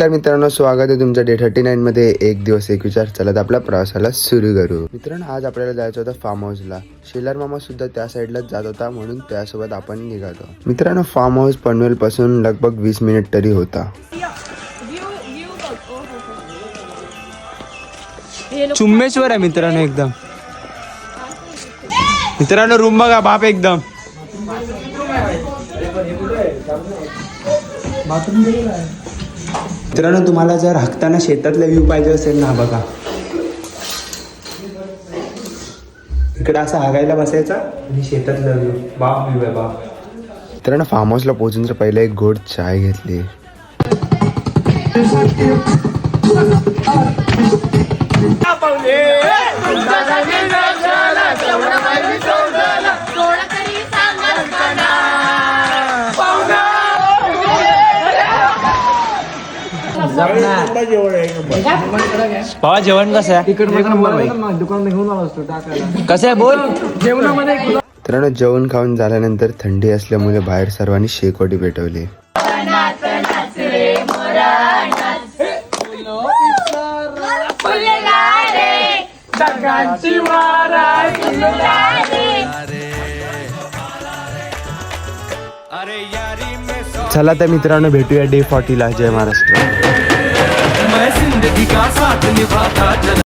नमस्कार मित्रांनो, स्वागत आहे तुमचं डे 39 मध्ये. एक दिवस एक विचार. चला तर आपल्या प्रवासाला सुरू करू. मित्रांनो, आज आपल्याला जायचं होतं फार्म हाऊसला. शेलार मामा सुद्धा त्या साईडलाच जात होता, म्हणून त्यासोबत आपण निघालो. मित्रांनो, फार्म हाऊस पनवेल पासून लगभग 20 मिनिट तरी होता. चुम्मेश्वर आहे मित्रांनो एकदम. मित्रांनो रूम बघा बाप एकदम. मित्रांनो, तुम्हाला जर हाकताना शेतातला व्ह्यू पाहिजे असेल ना, बघा इकडे असं हागायला बसायचा आणि शेतातला व्ह्यू बाप व्ह्यू आहे बाप. मित्रांनो, फार्म हाऊसला पोहोचून तर पहिले एक गोड चाय घेतली. बाबा जेवण कसं आहे? कसं आहे बोल. मित्रांनो, जेवण खाऊन झाल्यानंतर थंडी असल्यामुळे बाहेर सर्वांनी शेकोटी पेटवली. चला तर मित्रांनो, भेटूया डे 40 ला. जय महाराष्ट्र.